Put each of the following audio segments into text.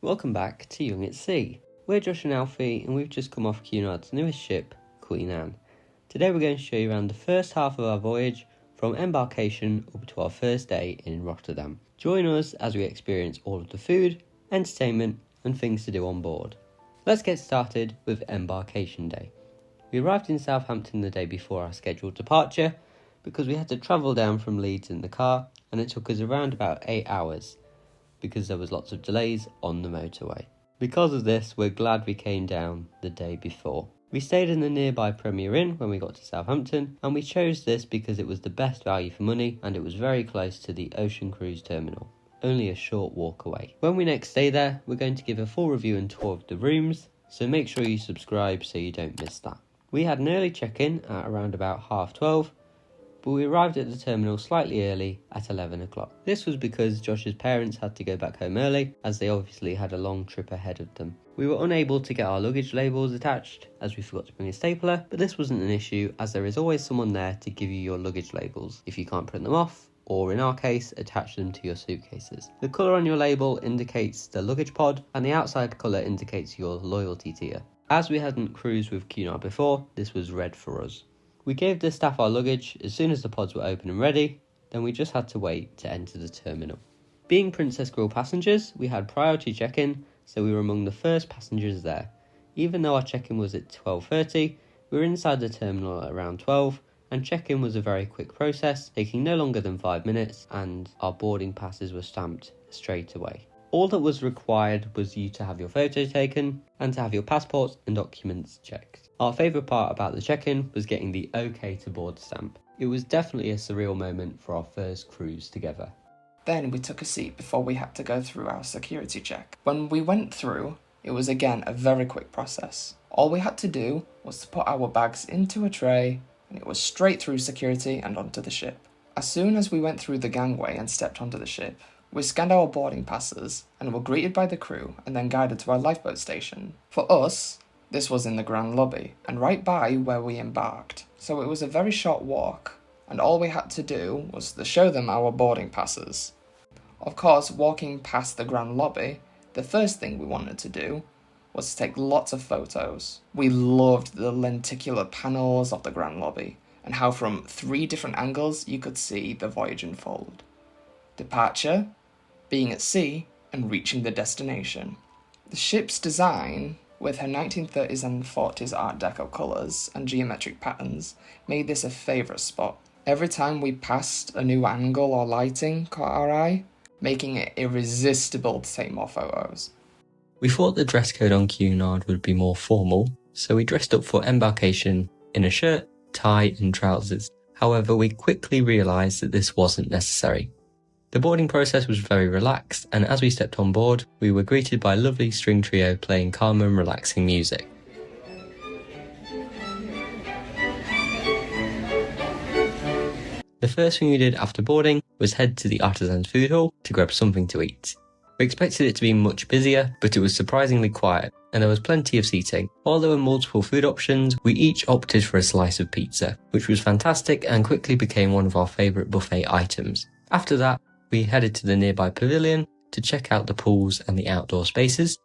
Welcome back to Young at Sea. We're Josh and Alfie and we've just come off Cunard's newest ship, Cunard. Today we're going to show you around the first half of our voyage from embarkation up to our first day in Rotterdam. Join us as we experience all of the food, entertainment and things to do on board. Let's get started with embarkation day. We arrived in Southampton the day before our scheduled departure because we had to travel down from Leeds in the car and it took us around about 8 hours because there was lots of delays on the motorway. Because of this, we're glad we came down the day before. We stayed in the nearby Premier Inn when we got to Southampton, and we chose this because it was the best value for money and it was very close to the Ocean Cruise Terminal, only a short walk away. When we next stay there, we're going to give a full review and tour of the rooms, so make sure you subscribe so you don't miss that. We had an early check-in at around about 12:30, but we arrived at the terminal slightly early at 11 o'clock. This was because Josh's parents had to go back home early, as they obviously had a long trip ahead of them. We were unable to get our luggage labels attached, as we forgot to bring a stapler, but this wasn't an issue, as there is always someone there to give you your luggage labels if you can't print them off, or in our case, attach them to your suitcases. The colour on your label indicates the luggage pod, and the outside colour indicates your loyalty tier. As we hadn't cruised with Cunard before, this was red for us. We gave the staff our luggage as soon as the pods were open and ready, then we just had to wait to enter the terminal. Being Princess Grill passengers, we had priority check-in, so we were among the first passengers there. Even though our check-in was at 12:30, we were inside the terminal at around 12, and check-in was a very quick process, taking no longer than 5 minutes, and our boarding passes were stamped straight away. All that was required was you to have your photo taken and to have your passports and documents checked. Our favourite part about the check-in was getting the OK to board stamp. It was definitely a surreal moment for our first cruise together. Then we took a seat before we had to go through our security check. When we went through, it was again a very quick process. All we had to do was to put our bags into a tray and it was straight through security and onto the ship. As soon as we went through the gangway and stepped onto the ship, we scanned our boarding passes and were greeted by the crew and then guided to our lifeboat station. For us, this was in the grand lobby and right by where we embarked, so it was a very short walk and all we had to do was to show them our boarding passes. Of course, walking past the grand lobby, the first thing we wanted to do was to take lots of photos. We loved the lenticular panels of the grand lobby and how from 3 different angles you could see the voyage unfold. Departure, being at sea, and reaching the destination. The ship's design, with her 1930s and 40s Art Deco colours and geometric patterns, made this a favourite spot. Every time we passed, a new angle or lighting caught our eye, making it irresistible to take more photos. We thought the dress code on Cunard would be more formal, so we dressed up for embarkation in a shirt, tie and trousers. However, we quickly realised that this wasn't necessary. The boarding process was very relaxed, and as we stepped on board, we were greeted by a lovely string trio playing calm and relaxing music. The first thing we did after boarding was head to the Artisan's food hall to grab something to eat. We expected it to be much busier, but it was surprisingly quiet, and there was plenty of seating. While there were multiple food options, we each opted for a slice of pizza, which was fantastic and quickly became one of our favourite buffet items. After that, we headed to the nearby pavilion to check out the pools and the outdoor spaces.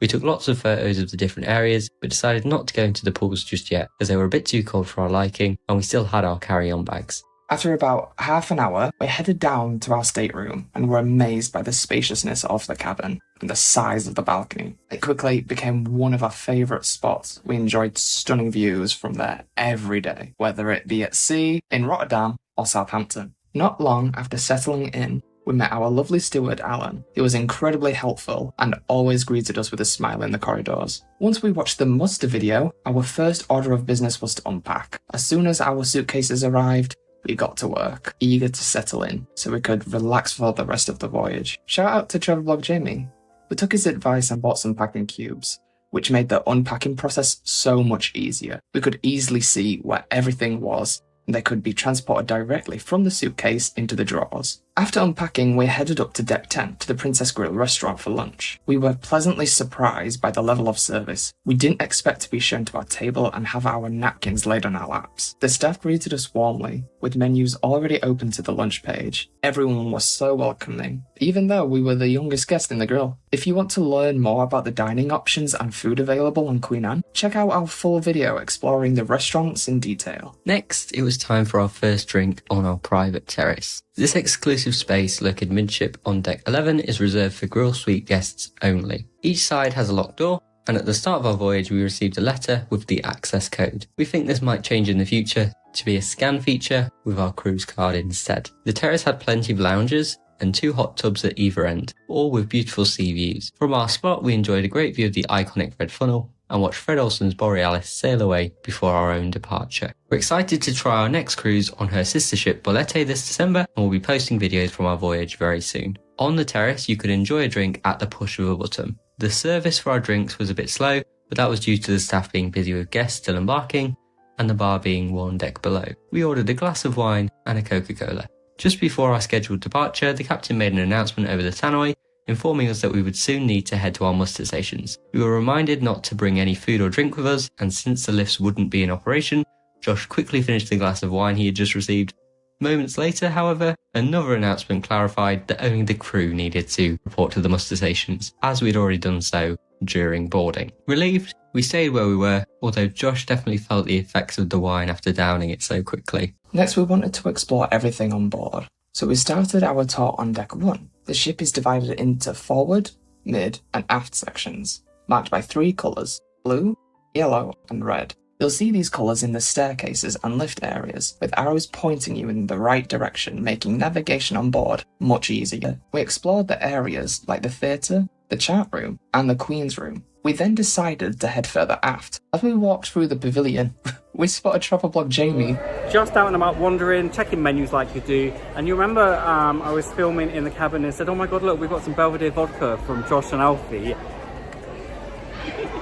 We took lots of photos of the different areas, but decided not to go into the pools just yet, as they were a bit too cold for our liking, and we still had our carry-on bags. After about half an hour, we headed down to our stateroom and were amazed by the spaciousness of the cabin and the size of the balcony. It quickly became one of our favourite spots. We enjoyed stunning views from there every day, whether it be at sea, in Rotterdam, or Southampton. Not long after settling in, we met our lovely steward Alan. He was incredibly helpful and always greeted us with a smile in the corridors. Once we watched the muster video, our first order of business was to unpack. As soon as our suitcases arrived, we got to work, eager to settle in, so we could relax for the rest of the voyage. Shout out to Travelblog Jamie. We took his advice and bought some packing cubes, which made the unpacking process so much easier. We could easily see where everything was, and they could be transported directly from the suitcase into the drawers. After unpacking, we headed up to Deck 10 to the Princess Grill restaurant for lunch. We were pleasantly surprised by the level of service. We didn't expect to be shown to our table and have our napkins laid on our laps. The staff greeted us warmly, with menus already open to the lunch page. Everyone was so welcoming, even though we were the youngest guest in the grill. If you want to learn more about the dining options and food available on Cunard, check out our full video exploring the restaurants in detail. Next, it was time for our first drink on our private terrace. This exclusive space located midship on deck 11 is reserved for grill suite guests only. Each side has a locked door, and at the start of our voyage we received a letter with the access code. We think this might change in the future to be a scan feature with our cruise card instead. The terrace had plenty of lounges and 2 hot tubs at either end, all with beautiful sea views. From our spot we enjoyed a great view of the iconic red funnel and watched Fred Olsen's Borealis sail away before our own departure. We're excited to try our next cruise on her sister ship Bolette this December, and we'll be posting videos from our voyage very soon. On the terrace you could enjoy a drink at the push of a button. The service for our drinks was a bit slow, but that was due to the staff being busy with guests still embarking and the bar being one deck below. We ordered a glass of wine and a Coca-Cola. Just before our scheduled departure, the captain made an announcement over the tannoy, informing us that we would soon need to head to our muster stations. We were reminded not to bring any food or drink with us, and since the lifts wouldn't be in operation, Josh quickly finished the glass of wine he had just received. Moments later, however, another announcement clarified that only the crew needed to report to the muster stations, as we'd already done so during boarding. Relieved, we stayed where we were, although Josh definitely felt the effects of the wine after downing it so quickly. Next, we wanted to explore everything on board, so we started our tour on Deck 1. The ship is divided into forward, mid, and aft sections, marked by 3 colours: blue, yellow, and red. You'll see these colours in the staircases and lift areas, with arrows pointing you in the right direction, making navigation on board much easier. We explored the areas like the theatre, the chart room, and the Queen's room. We then decided to head further aft. As we walked through the pavilion, we spotted Travel Blog Jamie. Just out and about wandering, checking menus like you do. And you remember I was filming in the cabin and said, oh my god, look, we've got some Belvedere vodka from Josh and Alfie.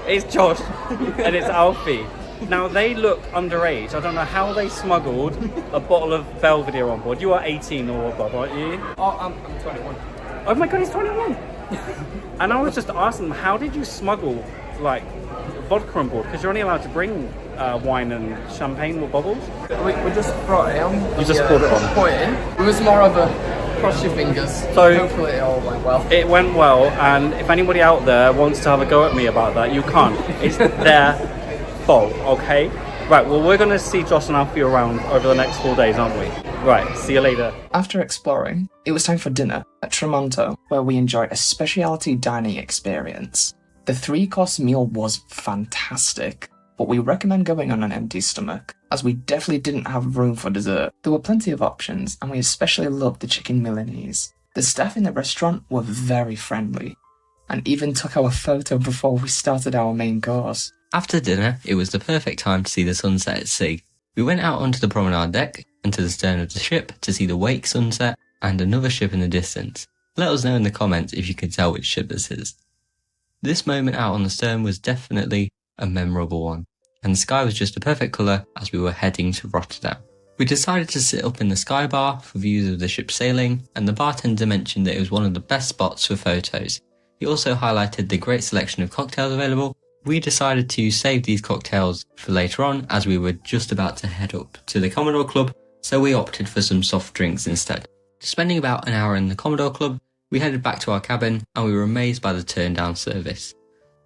It's Josh and it's Alfie. Now they look underage. I don't know how they smuggled a bottle of Belvedere on board. You are 18 or above, aren't you? Oh, I'm 21. Oh my god, he's 21. And I was just asking them, how did you smuggle like vodka on board? Because you're only allowed to bring wine and champagne with bubbles. We just brought it on. You just poured it on. Put it in. It was more of a cross your fingers. So hopefully it all went well. It went well, and if anybody out there wants to have a go at me about that, you can't. It's their fault, okay? Right, well, we're going to see Josh and Alfie around over the next 4 days, aren't we? Right, see you later. After exploring, it was time for dinner at Tramonto, where we enjoyed a specialty dining experience. The 3-course meal was fantastic, but we recommend going on an empty stomach, as we definitely didn't have room for dessert. There were plenty of options, and we especially loved the chicken Milanese. The staff in the restaurant were very friendly, and even took our photo before we started our main course. After dinner, it was the perfect time to see the sunset at sea. We went out onto the promenade deck and to the stern of the ship to see the wake sunset and another ship in the distance. Let us know in the comments if you can tell which ship this is. This moment out on the stern was definitely a memorable one, and the sky was just a perfect colour as we were heading to Rotterdam. We decided to sit up in the sky bar for views of the ship sailing, and the bartender mentioned that it was one of the best spots for photos. He also highlighted the great selection of cocktails available. We decided to save these cocktails for later on as we were just about to head up to the Commodore Club, so we opted for some soft drinks instead. Spending about an hour in the Commodore Club, we headed back to our cabin and we were amazed by the turn-down service.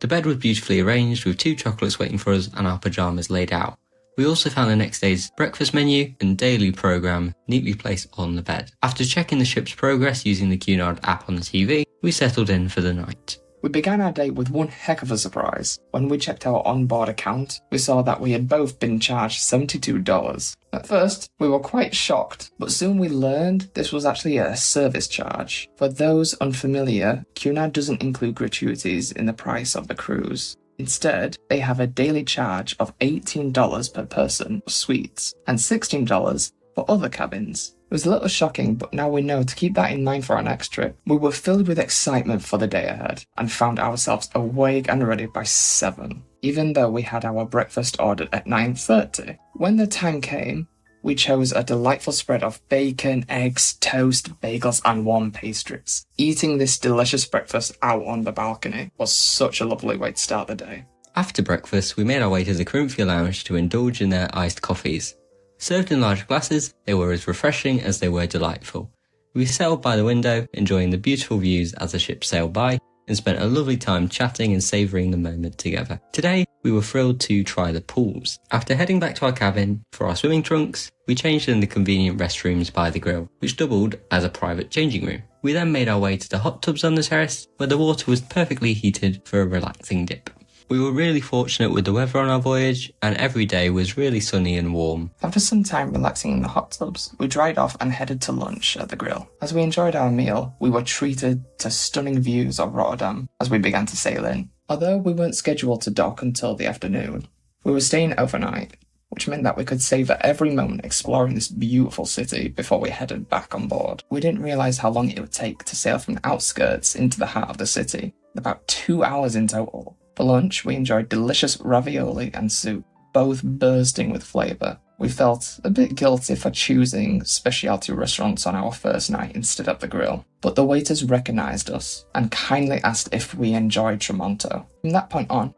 The bed was beautifully arranged with 2 chocolates waiting for us and our pyjamas laid out. We also found the next day's breakfast menu and daily programme neatly placed on the bed. After checking the ship's progress using the Cunard app on the TV, we settled in for the night. We began our day with one heck of a surprise. When we checked our onboard account, we saw that we had both been charged $72. At first, we were quite shocked, but soon we learned this was actually a service charge. For those unfamiliar, Cunard doesn't include gratuities in the price of the cruise. Instead, they have a daily charge of $18 per person for suites, and $16 for other cabins. It was a little shocking, but now we know to keep that in mind for our next trip. We were filled with excitement for the day ahead, and found ourselves awake and ready by 7, even though we had our breakfast ordered at 9:30. When the time came, we chose a delightful spread of bacon, eggs, toast, bagels, and warm pastries. Eating this delicious breakfast out on the balcony was such a lovely way to start the day. After breakfast, we made our way to the Corinthian Lounge to indulge in their iced coffees. Served in large glasses, they were as refreshing as they were delightful. We sailed by the window, enjoying the beautiful views as the ship sailed by, and spent a lovely time chatting and savouring the moment together. Today, we were thrilled to try the pools. After heading back to our cabin for our swimming trunks, we changed in the convenient restrooms by the grill, which doubled as a private changing room. We then made our way to the hot tubs on the terrace, where the water was perfectly heated for a relaxing dip. We were really fortunate with the weather on our voyage, and every day was really sunny and warm. After some time relaxing in the hot tubs, we dried off and headed to lunch at the grill. As we enjoyed our meal, we were treated to stunning views of Rotterdam as we began to sail in. Although we weren't scheduled to dock until the afternoon, we were staying overnight, which meant that we could savour every moment exploring this beautiful city before we headed back on board. We didn't realise how long it would take to sail from the outskirts into the heart of the city, about 2 hours in total. For lunch, we enjoyed delicious ravioli and soup, both bursting with flavour. We felt a bit guilty for choosing specialty restaurants on our first night instead of the grill, but the waiters recognised us and kindly asked if we enjoyed Tramonto. From that point on,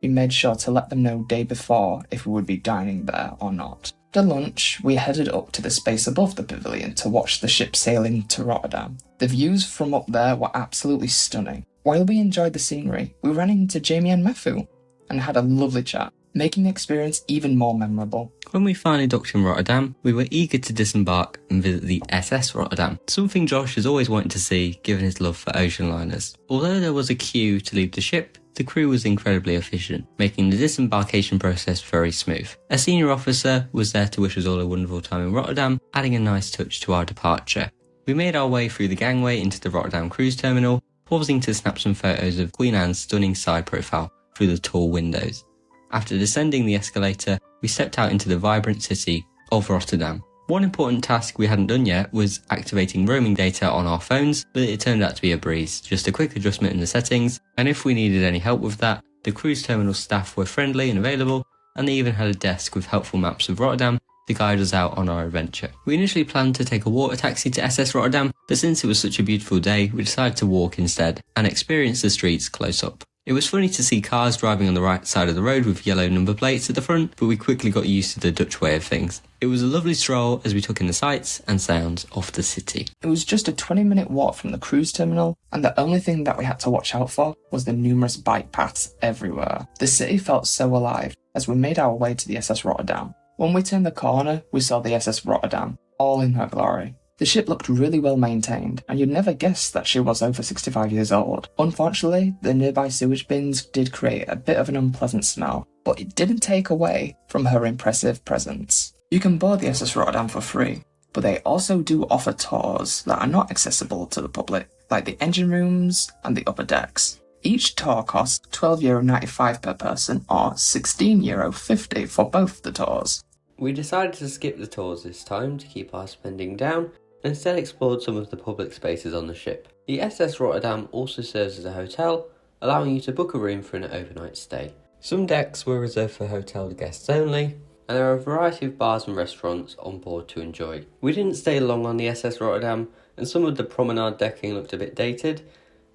we made sure to let them know day before if we would be dining there or not. After lunch, we headed up to the space above the pavilion to watch the ship sail into Rotterdam. The views from up there were absolutely stunning. While we enjoyed the scenery, we ran into Jamie and Mafu and had a lovely chat, making the experience even more memorable. When we finally docked in Rotterdam, we were eager to disembark and visit the SS Rotterdam, something Josh has always wanted to see given his love for ocean liners. Although there was a queue to leave the ship, the crew was incredibly efficient, making the disembarkation process very smooth. A senior officer was there to wish us all a wonderful time in Rotterdam, adding a nice touch to our departure. We made our way through the gangway into the Rotterdam cruise terminal, pausing to snap some photos of Queen Anne's stunning side profile through the tall windows. After descending the escalator, we stepped out into the vibrant city of Rotterdam. One important task we hadn't done yet was activating roaming data on our phones, but it turned out to be a breeze, just a quick adjustment in the settings, and if we needed any help with that, the cruise terminal staff were friendly and available, and they even had a desk with helpful maps of Rotterdam to guide us out on our adventure. We initially planned to take a water taxi to SS Rotterdam, but since it was such a beautiful day, we decided to walk instead and experience the streets close up. It was funny to see cars driving on the right side of the road with yellow number plates at the front, but we quickly got used to the Dutch way of things. It was a lovely stroll as we took in the sights and sounds of the city. It was just a 20-minute walk from the cruise terminal, and the only thing that we had to watch out for was the numerous bike paths everywhere. The city felt so alive as we made our way to the SS Rotterdam. When we turned the corner, we saw the SS Rotterdam, all in her glory. The ship looked really well maintained, and you'd never guess that she was over 65 years old. Unfortunately, the nearby sewage bins did create a bit of an unpleasant smell, but it didn't take away from her impressive presence. You can board the SS Rotterdam for free, but they also do offer tours that are not accessible to the public, like the engine rooms and the upper decks. Each tour costs €12.95 per person or €16.50 for both the tours. We decided to skip the tours this time to keep our spending down, and instead explored some of the public spaces on the ship. The SS Rotterdam also serves as a hotel, allowing you to book a room for an overnight stay. Some decks were reserved for hotel guests only, and there are a variety of bars and restaurants on board to enjoy. We didn't stay long on the SS Rotterdam, and some of the promenade decking looked a bit dated.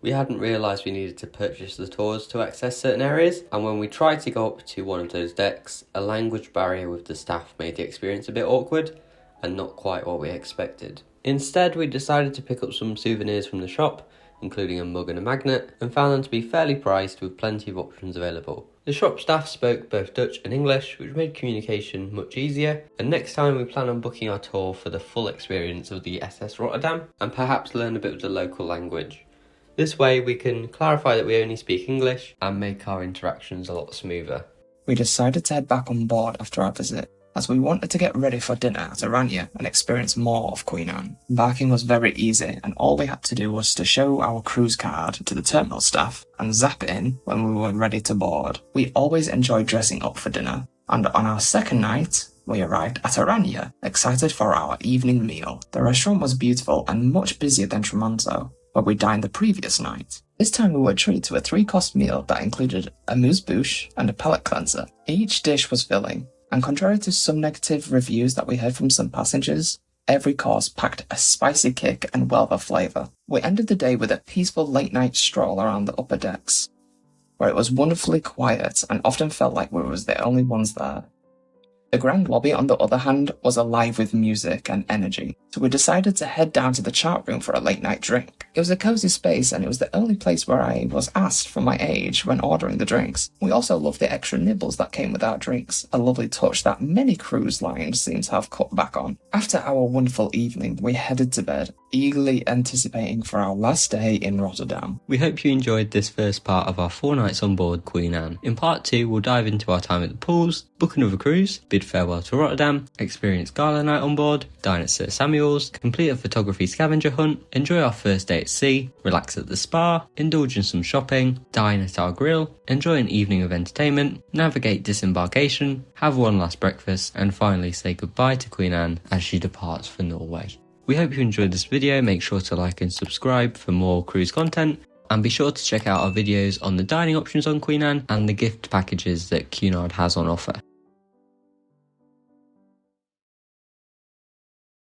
We hadn't realised we needed to purchase the tours to access certain areas, and when we tried to go up to one of those decks, a language barrier with the staff made the experience a bit awkward, and not quite what we expected. Instead, we decided to pick up some souvenirs from the shop, including a mug and a magnet, and found them to be fairly priced with plenty of options available. The shop staff spoke both Dutch and English, which made communication much easier, and next time we plan on booking our tour for the full experience of the SS Rotterdam, and perhaps learn a bit of the local language. This way we can clarify that we only speak English and make our interactions a lot smoother. We decided to head back on board after our visit, as we wanted to get ready for dinner at Oranje and experience more of Queen Anne. Embarking was very easy, and all we had to do was to show our cruise card to the terminal staff and zap it in when we were ready to board. We always enjoyed dressing up for dinner, and on our second night, we arrived at Oranje, excited for our evening meal. The restaurant was beautiful and much busier than Tramonto, where we dined the previous night. This time we were treated to a 3-course meal that included a amuse-bouche and a palate cleanser. Each dish was filling, And contrary to some negative reviews that we heard from some passengers, every course packed a spicy kick and wealth of flavour. We ended the day with a peaceful late-night stroll around the upper decks, where it was wonderfully quiet and often felt like we were the only ones there. The grand lobby, on the other hand, was alive with music and energy, so we decided to head down to the chart room for a late-night drink. It was a cosy space, and it was the only place where I was asked for my age when ordering the drinks. We also loved the extra nibbles that came with our drinks, a lovely touch that many cruise lines seem to have cut back on. After our wonderful evening, we headed to bed, eagerly anticipating for our last day in Rotterdam. We hope you enjoyed this first part of our 4 nights on board Queen Anne. In part 2, we'll dive into our time at the pools, book another cruise, bid farewell to Rotterdam, experience gala night on board, dine at Sir Samuel's, complete a photography scavenger hunt, enjoy our first day at sea, relax at the spa, indulge in some shopping, dine at our grill, enjoy an evening of entertainment, navigate disembarkation, have one last breakfast, and finally say goodbye to Queen Anne as she departs for Norway. We hope you enjoyed this video. Make sure to like and subscribe for more cruise content, and be sure to check out our videos on the dining options on Queen Anne and the gift packages that Cunard has on offer.